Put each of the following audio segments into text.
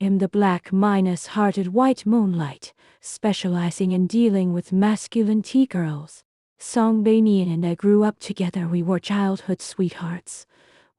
am the black-hearted white moonlight, specializing in dealing with masculine T-girls. Songbanian and I grew up together. We were childhood sweethearts.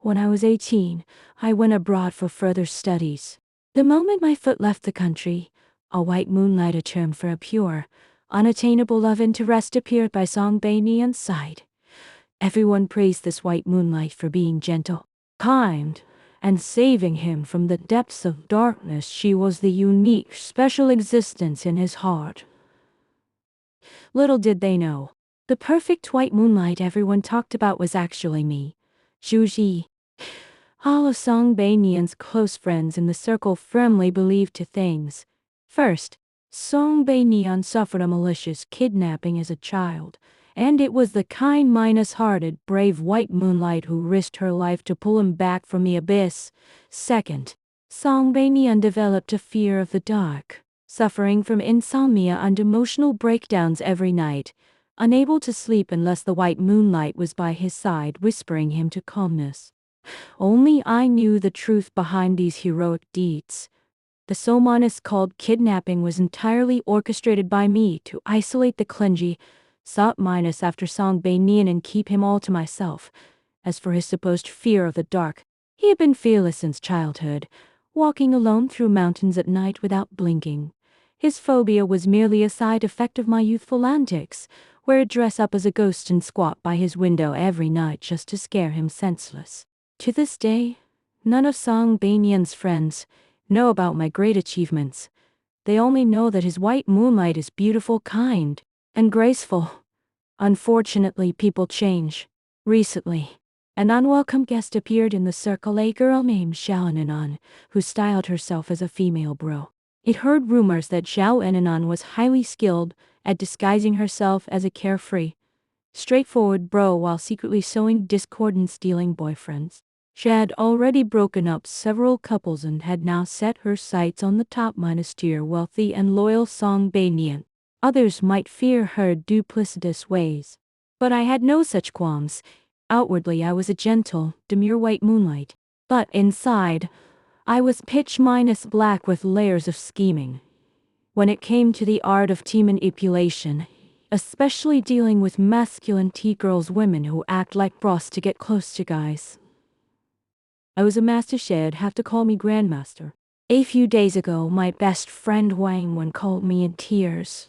When I was 18, I went abroad for further studies. The moment my foot left the country, a white moonlight, a term for a pure, unattainable love interest, appeared by Songbanian's side. Everyone praised this white moonlight for being gentle, kind, and saving him from the depths of darkness. She was the unique, special existence in his heart. Little did they know, the perfect white moonlight everyone talked about was actually me, Zhu. All of Songbanian's close friends in the circle firmly believed two things. First, Songbanian suffered a malicious kidnapping as a child, and it was the kind-hearted, brave white moonlight who risked her life to pull him back from the abyss. Second, Songbanian developed a fear of the dark, suffering from insomnia and emotional breakdowns every night, unable to sleep unless the white moonlight was by his side whispering him to calmness. Only I knew the truth behind these heroic deeds. The somanus called kidnapping was entirely orchestrated by me to isolate the clengy, sought minus after Songbanian and keep him all to myself. As for his supposed fear of the dark, he had been fearless since childhood, walking alone through mountains at night without blinking. His phobia was merely a side effect of my youthful antics, where I'd dress up as a ghost and squat by his window every night just to scare him senseless. To this day, none of Songbanian's friends know about my great achievements. They only know that his white moonlight is beautiful, kind, and graceful. Unfortunately, people change. Recently, an unwelcome guest appeared in the circle, a girl named Xiao Enanan, who styled herself as a female bro. It heard rumors that Xiao Enanan was highly skilled at disguising herself as a carefree, straightforward bro while secretly sowing discord and stealing boyfriends. She had already broken up several couples and had now set her sights on the top-tier wealthy and loyal Songbanian. Others might fear her duplicitous ways, but I had no such qualms. Outwardly I was a gentle, demure white moonlight, but inside, I was pitch-black with layers of scheming. When it came to the art of team manipulation, especially dealing with masculine T-girls, women who act like bros to get close to guys, I was a master. She'd have to call me Grandmaster. A few days ago, my best friend Wang Wen called me in tears,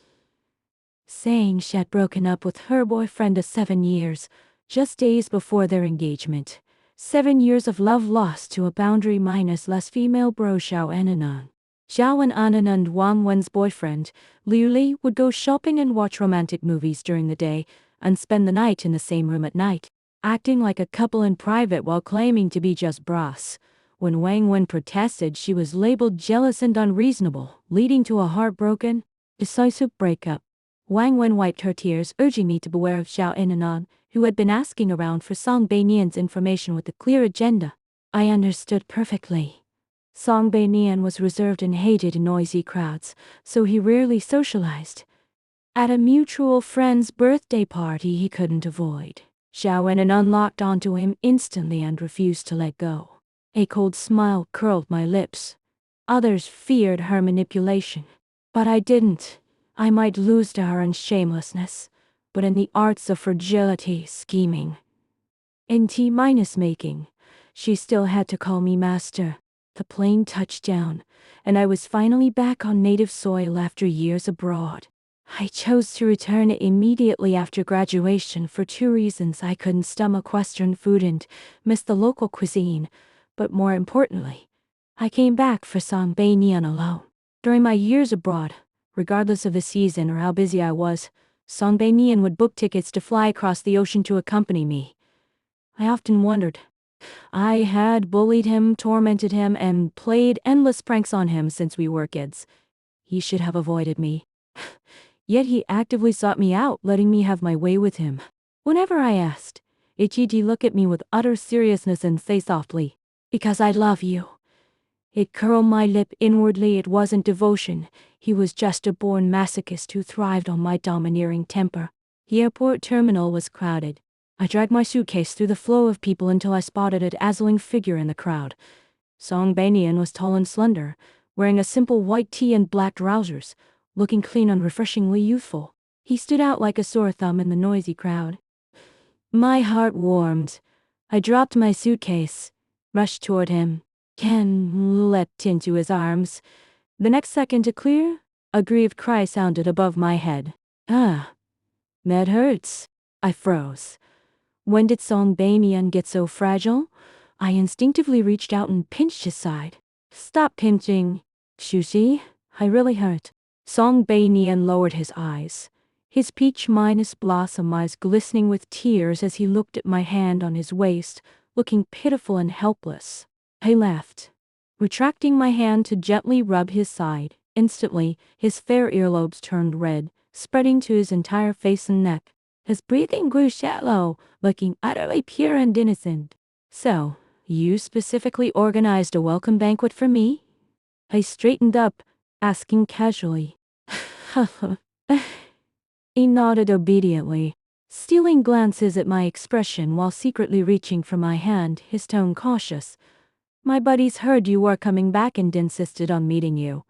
saying she had broken up with her boyfriend of 7 years, just days before their engagement. 7 years of love lost to a boundary-less female bro, Xiao Enanan. Xiao Enanan and Wang Wen's boyfriend, Liu Li, would go shopping and watch romantic movies during the day, and spend the night in the same room at night, acting like a couple in private while claiming to be just bros. When Wang Wen protested, she was labeled jealous and unreasonable, leading to a heartbroken, decisive breakup. Wang Wen wiped her tears, urging me to beware of Xiao Enanan, who had been asking around for Songbanian's information with a clear agenda. I understood perfectly. Songbanian was reserved and hated in noisy crowds, so he rarely socialized. At a mutual friend's birthday party he couldn't avoid. Xiao Enanan locked onto him instantly and refused to let go. A cold smile curled my lips. Others feared her manipulation, but I didn't. I might lose to her in shamelessness, but in the arts of fragility, scheming, and T-making, she still had to call me master. The plane touched down, and I was finally back on native soil after years abroad. I chose to return immediately after graduation for 2 reasons. I couldn't stomach Western food and missed the local cuisine, but more importantly, I came back for Songbanian alone. During my years abroad, regardless of the season or how busy I was, Songbanian would book tickets to fly across the ocean to accompany me. I often wondered. I had bullied him, tormented him, and played endless pranks on him since we were kids. He should have avoided me. Yet he actively sought me out, letting me have my way with him. Whenever I asked, he'd look at me with utter seriousness and say softly, "Because I love you." It curled my lip inwardly. It wasn't devotion. He was just a born masochist who thrived on my domineering temper. The airport terminal was crowded. I dragged my suitcase through the flow of people until I spotted a dazzling figure in the crowd. Songbanian was tall and slender, wearing a simple white tee and black trousers, looking clean and refreshingly youthful. He stood out like a sore thumb in the noisy crowd. My heart warmed. I dropped my suitcase, rushed toward him. Ken leapt into his arms. The next second to clear, a grieved cry sounded above my head. Ah, that hurts. I froze. When did Song Baimian get so fragile? I instinctively reached out and pinched his side. Stop pinching. Shushi, I really hurt. Song Baimian lowered his eyes, his peach-blossom eyes glistening with tears as he looked at my hand on his waist, looking pitiful and helpless. I laughed, retracting my hand to gently rub his side. Instantly, his fair earlobes turned red, spreading to his entire face and neck. His breathing grew shallow, looking utterly pure and innocent. So, you specifically organized a welcome banquet for me? I straightened up, asking casually. He nodded obediently, stealing glances at my expression while secretly reaching for my hand, his tone cautious. My buddies heard you were coming back and insisted on meeting you.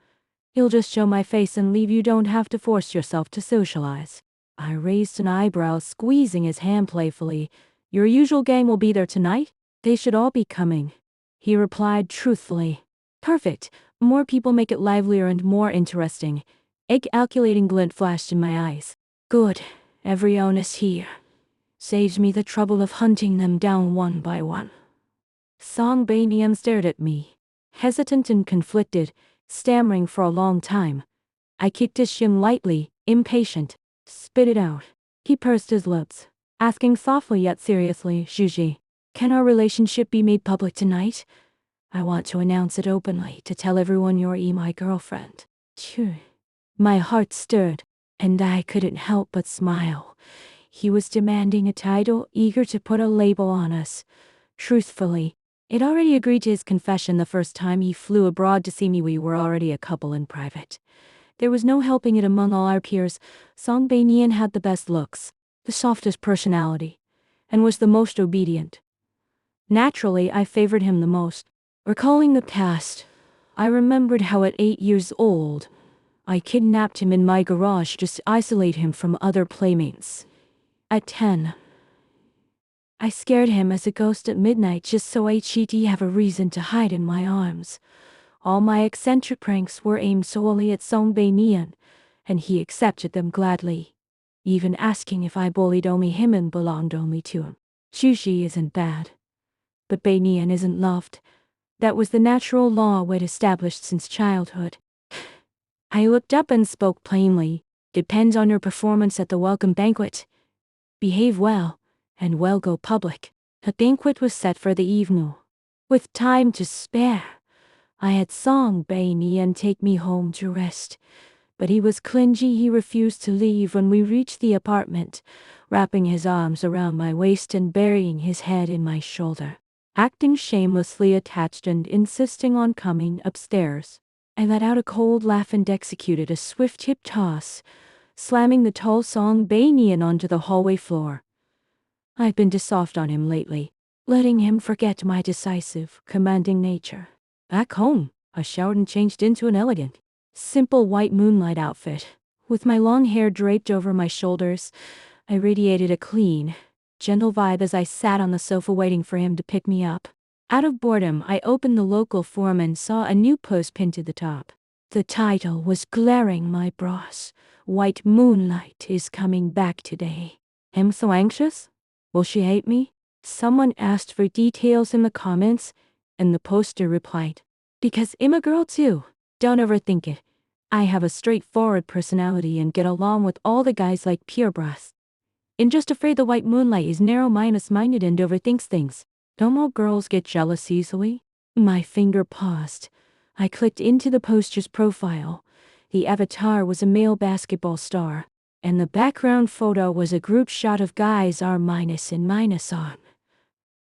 He'll just show my face and leave. You don't have to force yourself to socialize. I raised an eyebrow, squeezing his hand playfully. Your usual gang will be there tonight? They should all be coming. He replied truthfully. Perfect. More people make it livelier and more interesting. A calculating glint flashed in my eyes. Good. Everyone is here. Saves me the trouble of hunting them down one by one. Song Baimian stared at me, hesitant and conflicted, stammering for a long time. I kicked his shin lightly, impatient. Spit it out. He pursed his lips, asking softly yet seriously, Shuji, can our relationship be made public tonight? I want to announce it openly, to tell everyone you're my girlfriend. Phew. My heart stirred, and I couldn't help but smile. He was demanding a title, eager to put a label on us. Truthfully, I'd already agreed to his confession the first time he flew abroad to see me. We were already a couple in private. There was no helping it among all our peers. Song Baimian had the best looks, the softest personality, and was the most obedient. Naturally, I favored him the most. Recalling the past, I remembered how at 8 years old, I kidnapped him in my garage just to isolate him from other playmates. At 10, I scared him as a ghost at midnight just so he'd have a reason to hide in my arms. All my eccentric pranks were aimed solely at Song Baimian, and he accepted them gladly, even asking if I bullied only him and belonged only to him. Shushi isn't bad, but Baimian isn't loved. That was the natural law we'd established since childhood. I looked up and spoke plainly. Depends on your performance at the welcome banquet. Behave well, and well go public. The banquet was set for the evening. With time to spare, I had Song Baimian take me home to rest, but he was clingy. He refused to leave when we reached the apartment, wrapping his arms around my waist and burying his head in my shoulder, acting shamelessly attached and insisting on coming upstairs. I let out a cold laugh and executed a swift hip toss, slamming the tall Song Baimian onto the hallway floor. I've been too soft on him lately, letting him forget my decisive, commanding nature. Back home, I showered and changed into an elegant, simple white moonlight outfit. With my long hair draped over my shoulders, I radiated a clean, gentle vibe as I sat on the sofa waiting for him to pick me up. Out of boredom, I opened the local forum and saw a new post pinned to the top. The title was glaring my bras. White Moonlight is coming back today. I'm so anxious. Will she hate me? Someone asked for details in the comments, and the poster replied, because I'm a girl too. Don't overthink it. I have a straightforward personality and get along with all the guys like pure bras. I'm just afraid the White Moonlight is narrow-minded and overthinks things. Don't all girls get jealous easily? My finger paused. I clicked into the poster's profile. The avatar was a male basketball star, and the background photo was a group shot of guys R-on.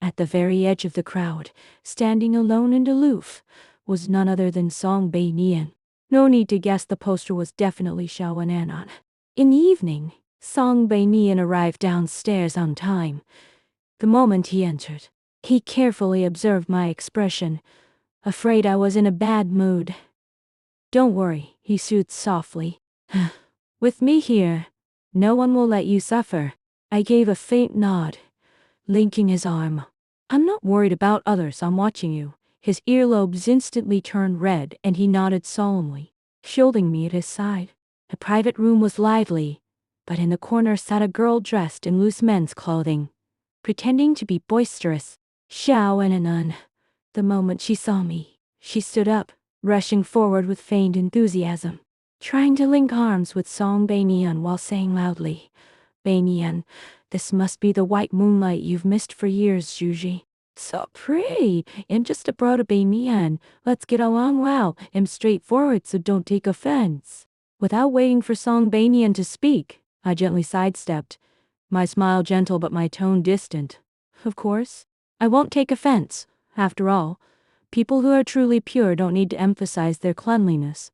At the very edge of the crowd, standing alone and aloof, was none other than Song Baimian. No need to guess, the poster was definitely Shawanan. In the evening, Song Baimian arrived downstairs on time. The moment he entered, he carefully observed my expression, afraid I was in a bad mood. Don't worry, he soothed softly. With me here, no one will let you suffer. I gave a faint nod, linking his arm. I'm not worried about others, I'm watching you. His earlobes instantly turned red and he nodded solemnly, shielding me at his side. The private room was lively, but in the corner sat a girl dressed in loose men's clothing, pretending to be boisterous. Xiao and Anan. The moment she saw me, she stood up, rushing forward with feigned enthusiasm, trying to link arms with Song Beinian while saying loudly, Beinian, this must be the white moonlight you've missed for years, Zhuji. So pretty. I'm just a brother Beinian. Let's get along well. I'm straightforward, so don't take offense. Without waiting for Song Beinian to speak, I gently sidestepped, my smile gentle but my tone distant. Of course, I won't take offense. After all, people who are truly pure don't need to emphasize their cleanliness.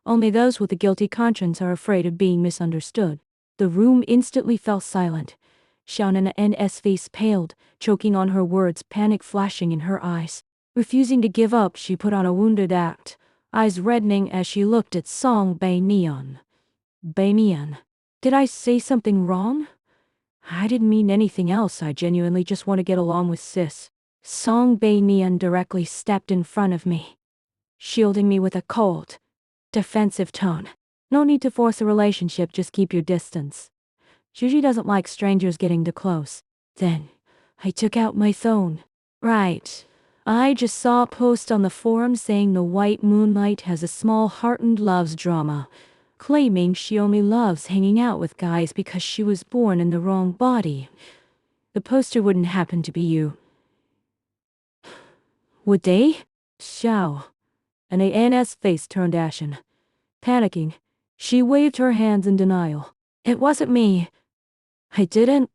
Only those with a guilty conscience are afraid of being misunderstood. The room instantly fell silent. Xiaonan's face paled, choking on her words, panic flashing in her eyes. Refusing to give up, she put on a wounded act, eyes reddening as she looked at Song Beinian. Beinian, did I say something wrong? I didn't mean anything else, I genuinely just want to get along with sis. Song Beinian directly stepped in front of me, shielding me with a cold, defensive tone. No need to force a relationship, just keep your distance. Zhuji doesn't like strangers getting too close. Then, I took out my phone. Right. I just saw a post on the forum saying the white moonlight has a small heartened loves drama, claiming she only loves hanging out with guys because she was born in the wrong body. The poster wouldn't happen to be you. Would they? Xiao. And Anna's face turned ashen. Panicking, she waved her hands in denial. It wasn't me. I didn't.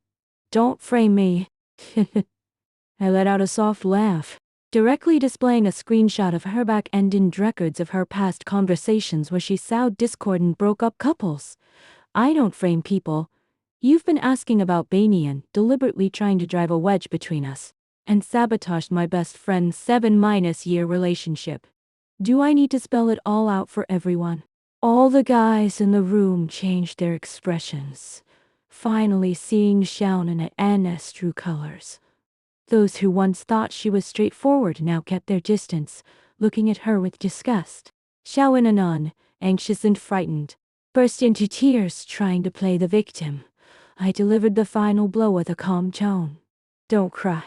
Don't frame me. I let out a soft laugh, directly displaying a screenshot of her back-ended records of her past conversations where she sowed discord and broke up couples. I don't frame people. You've been asking about Beinian, deliberately trying to drive a wedge between us, and sabotaged my best friend's 7-year relationship. Do I need to spell it all out for everyone? All the guys in the room changed their expressions, finally seeing Xiaonan and Anna's true colors. Those who once thought she was straightforward now kept their distance, looking at her with disgust. Xiao and Anan, anxious and frightened, burst into tears trying to play the victim. I delivered the final blow with a calm tone. Don't cry.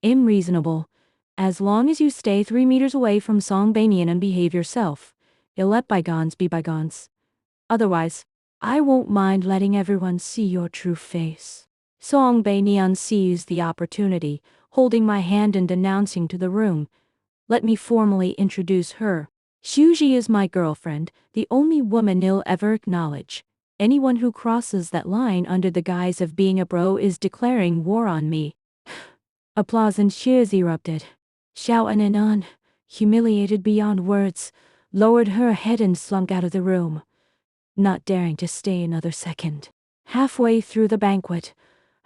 I'm reasonable. As long as you stay 3 meters away from Song Beinian and behave yourself, you'll let bygones be bygones. Otherwise, I won't mind letting everyone see your true face. Song Beinian seized the opportunity, holding my hand and announcing to the room, let me formally introduce her. Zhuji is my girlfriend, the only woman he'll ever acknowledge. Anyone who crosses that line under the guise of being a bro is declaring war on me. Applause and cheers erupted. Xiao and Anan, humiliated beyond words, lowered her head and slunk out of the room, not daring to stay another second. Halfway through the banquet,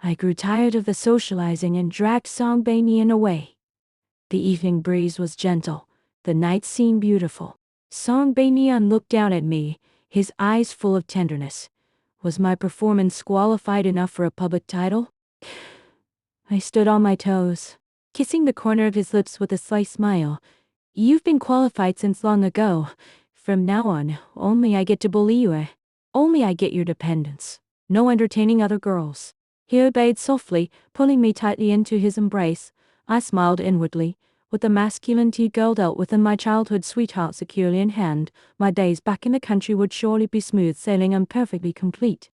I grew tired of the socializing and dragged Song Beinian away. The evening breeze was gentle, the night seemed beautiful. Song Beinian looked down at me, his eyes full of tenderness. Was my performance qualified enough for a public title? I stood on my toes, kissing the corner of his lips with a slight smile. You've been qualified since long ago. From now on, only I get to bully you. Only I get your dependence. No entertaining other girls. He obeyed softly, pulling me tightly into his embrace. I smiled inwardly. With the masculinity girl dealt within my childhood sweetheart securely in hand, my days back in the country would surely be smooth sailing and perfectly complete.